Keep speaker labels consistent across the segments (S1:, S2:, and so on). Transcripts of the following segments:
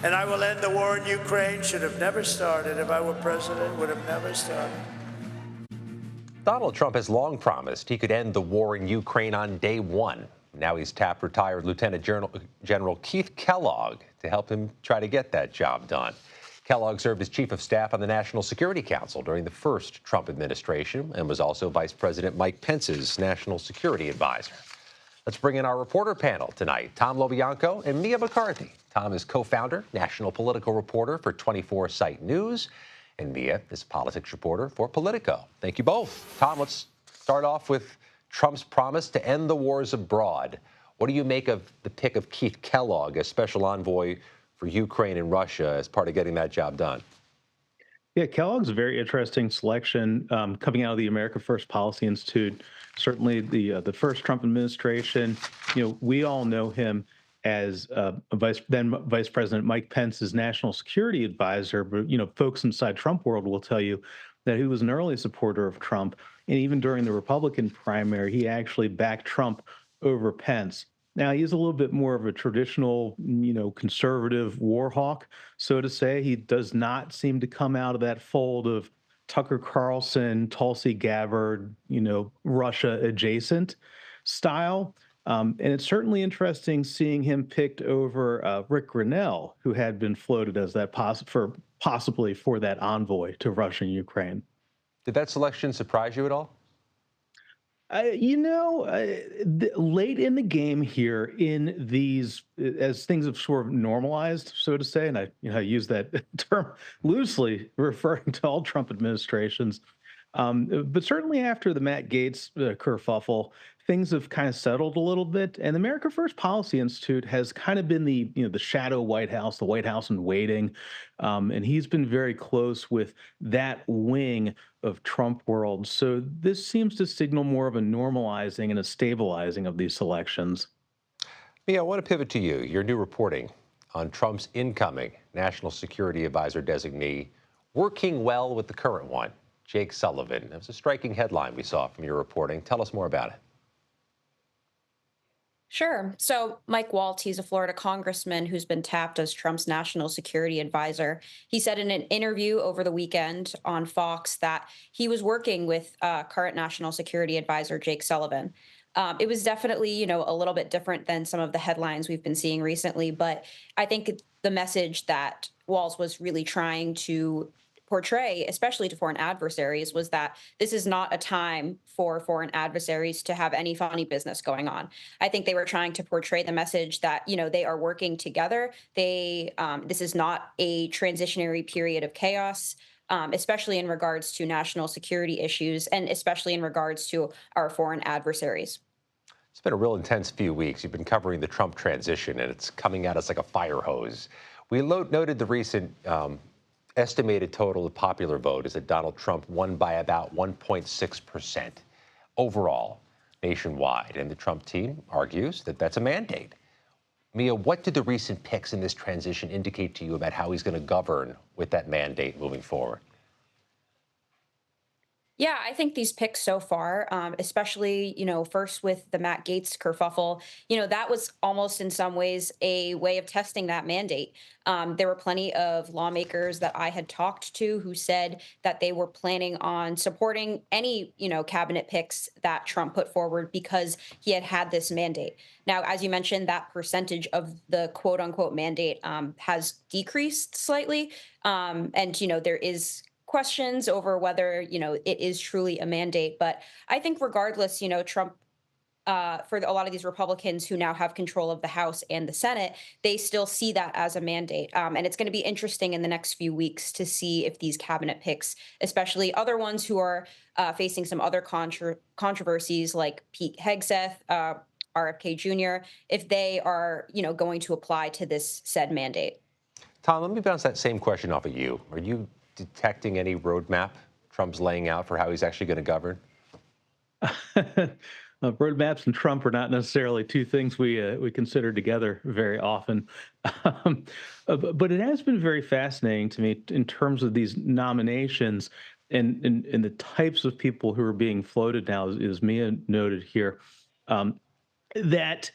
S1: And I will end the war in Ukraine. Should have never started. If I were president, would have never started.
S2: Donald Trump has long promised he could end the war in Ukraine on day one. Now he's tapped retired Lieutenant General Keith Kellogg to help him try to get that job done. Kellogg served as chief of staff on the National Security Council during the first Trump administration and was also Vice President Mike Pence's national security advisor. Let's bring in our reporter panel tonight, Tom LoBianco and Mia McCarthy. Tom is co-founder, national political reporter for 24-Site News, and Mia is politics reporter for Politico. Thank you both. Tom, let's start off with Trump's promise to end the wars abroad. What do you make of the pick of Keith Kellogg as special envoy for Ukraine and Russia as part of getting that job done?
S3: Yeah, Kellogg's a very interesting selection coming out of the America First Policy Institute. Certainly, the first Trump administration. We all know him as then Vice President Mike Pence's national security advisor. But folks inside Trump world will tell you that he was an early supporter of Trump, and even during the Republican primary, he actually backed Trump over Pence. Now, he's a little bit more of a traditional, conservative war hawk, so to say. He does not seem to come out of that fold of Tucker Carlson, Tulsi Gabbard, Russia adjacent style. And it's certainly interesting seeing him picked over Rick Grinnell, who had been floated as that possibly for that envoy to Russia and Ukraine.
S2: Did that selection surprise you at all?
S3: Late in the game here, in these, as things have sort of normalized, so to say, and I use that term loosely, referring to all Trump administrations. But certainly after the Matt Gaetz kerfuffle, things have kind of settled a little bit. And the America First Policy Institute has kind of been the shadow White House, the White House in waiting. And he's been very close with that wing of Trump world. So this seems to signal more of a normalizing and a stabilizing of these selections.
S2: Mia, I want to pivot to you. Your new reporting on Trump's incoming national security advisor designee working well with the current one, Jake Sullivan. It was a striking headline we saw from your reporting. Tell us more about it.
S4: Sure. So Mike Waltz, he's a Florida congressman who's been tapped as Trump's national security advisor. He said in an interview over the weekend on Fox that he was working with current national security advisor Jake Sullivan. It was definitely, a little bit different than some of the headlines we've been seeing recently. But I think the message that Waltz was really trying to portray, especially to foreign adversaries, was that this is not a time for foreign adversaries to have any funny business going on. I think they were trying to portray the message that, they are working together. This is not a transitionary period of chaos, especially in regards to national security issues and especially in regards to our foreign adversaries.
S2: It's been a real intense few weeks. You've been covering the Trump transition, and it's coming at us like a fire hose. We noted the recent estimated total of popular vote is that Donald Trump won by about 1.6% overall nationwide. And the Trump team argues that that's a mandate. Mia, what did the recent picks in this transition indicate to you about how he's going to govern with that mandate moving forward?
S4: Yeah, I think these picks so far, especially, first with the Matt Gaetz kerfuffle, that was almost in some ways a way of testing that mandate. There were plenty of lawmakers that I had talked to who said that they were planning on supporting any, cabinet picks that Trump put forward because he had this mandate. Now, as you mentioned, that percentage of the quote unquote mandate has decreased slightly. And, there is questions over whether, it is truly a mandate. But I think regardless, Trump, for a lot of these Republicans who now have control of the House and the Senate, they still see that as a mandate. And it's going to be interesting in the next few weeks to see if these cabinet picks, especially other ones who are facing some other controversies like Pete Hegseth, RFK Jr., if they are, going to apply to this said mandate.
S2: Tom, let me bounce that same question off of you. Are you detecting any roadmap Trump's laying out for how he's actually going to govern?
S3: Roadmaps and Trump are not necessarily two things we consider together very often. But it has been very fascinating to me in terms of these nominations and the types of people who are being floated now, as Mia noted here, that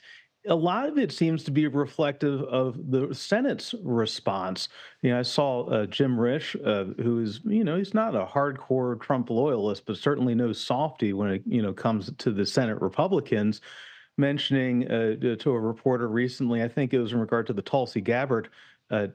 S3: A lot of it seems to be reflective of the Senate's response. I saw Jim Risch, who is, he's not a hardcore Trump loyalist, but certainly no softy when it, comes to the Senate Republicans, mentioning to a reporter recently, I think it was in regard to the Tulsi Gabbard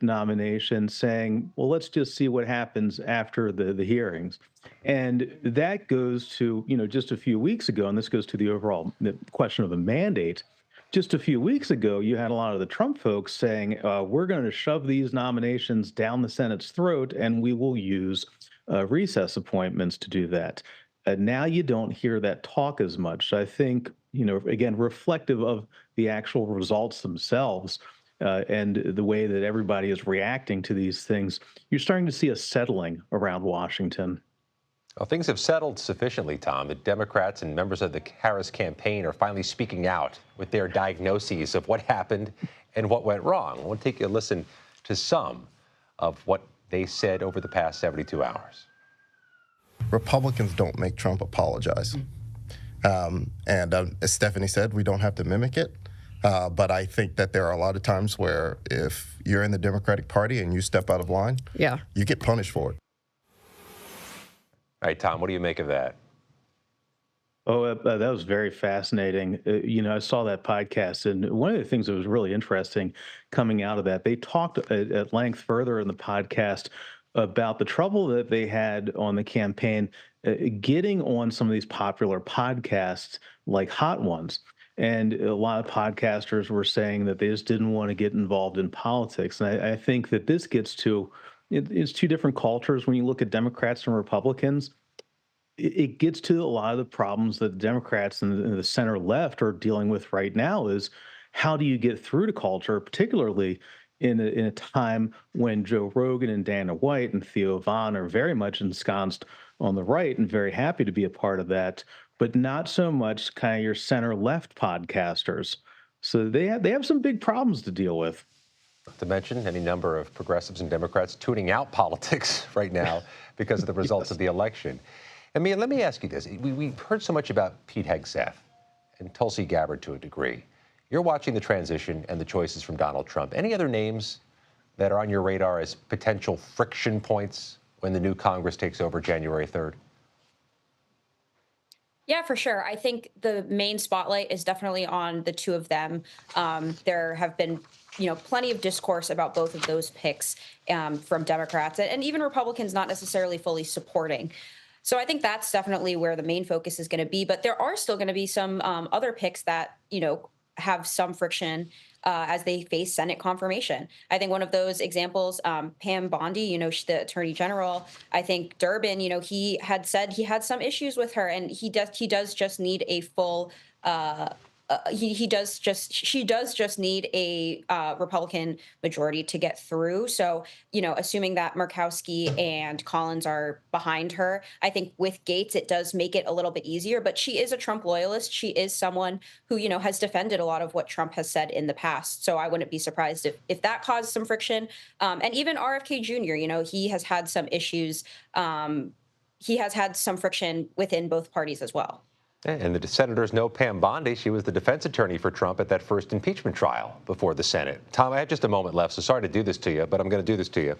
S3: nomination, saying, well, let's just see what happens after the hearings. And that goes to, just a few weeks ago, and this goes to the overall question of a mandate. Just a few weeks ago, you had a lot of the Trump folks saying, we're going to shove these nominations down the Senate's throat, and we will use recess appointments to do that. Now you don't hear that talk as much. So I think, again, reflective of the actual results themselves and the way that everybody is reacting to these things, you're starting to see a settling around Washington.
S2: Well, things have settled sufficiently, Tom. The Democrats and members of the Harris campaign are finally speaking out with their diagnoses of what happened and what went wrong. I want to take a listen to some of what they said over the past 72 hours.
S5: Republicans don't make Trump apologize. As Stephanie said, we don't have to mimic it. But I think that there are a lot of times where if you're in the Democratic Party and you step out of line, you get punished for it.
S2: All right, Tom, what do you make of that?
S3: Oh, that was very fascinating. I saw that podcast, and one of the things that was really interesting coming out of that, they talked at length further in the podcast about the trouble that they had on the campaign getting on some of these popular podcasts like Hot Ones. And a lot of podcasters were saying that they just didn't want to get involved in politics. And I think that this gets to, it's two different cultures. When you look at Democrats and Republicans, it gets to a lot of the problems that the Democrats and the center left are dealing with right now is how do you get through to culture, particularly in a time when Joe Rogan and Dana White and Theo Von are very much ensconced on the right and very happy to be a part of that, but not so much kind of your center-left podcasters. So they have some big problems to deal with.
S2: To mention any number of progressives and Democrats tuning out politics right now because of the results of the election. And Mia, let me ask you this. We've heard so much about Pete Hegseth and Tulsi Gabbard to a degree. You're watching the transition and the choices from Donald Trump. Any other names that are on your radar as potential friction points when the new Congress takes over January 3rd?
S4: Yeah, for sure. I think the main spotlight is definitely on the two of them. There have been, plenty of discourse about both of those picks from Democrats and even Republicans not necessarily fully supporting. So I think that's definitely where the main focus is going to be. But there are still going to be some other picks that, have some friction as they face Senate confirmation. I think one of those examples, Pam Bondi, the Attorney General, I think Durbin, he had said he had some issues with her, and he does just need a full. She does just need a Republican majority to get through. So, assuming that Murkowski and Collins are behind her, I think with Gates, it does make it a little bit easier. But she is a Trump loyalist. She is someone who, has defended a lot of what Trump has said in the past. So I wouldn't be surprised if that caused some friction. And even RFK Jr., he has had some issues. He has had some friction within both parties as well.
S2: And the senators know Pam Bondi. She was the defense attorney for Trump at that first impeachment trial before the Senate. Tom, I have just a moment left, so sorry to do this to you, but I'm going to do this to you.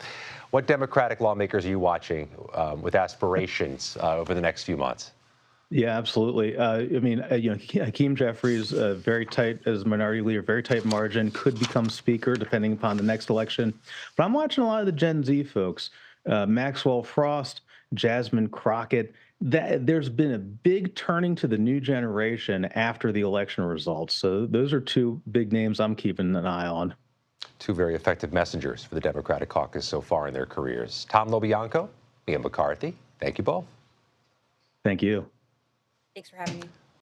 S2: What Democratic lawmakers are you watching with aspirations over the next few months?
S3: Yeah, absolutely. Hakeem Jeffries, very tight as minority leader, very tight margin, could become speaker depending upon the next election. But I'm watching a lot of the Gen Z folks, Maxwell Frost, Jasmine Crockett. There's been a big turning to the new generation after the election results. So those are two big names I'm keeping an eye on.
S2: Two very effective messengers for the Democratic caucus so far in their careers. Tom LoBianco, Mia McCarthy, thank you both.
S3: Thank you.
S4: Thanks for having me.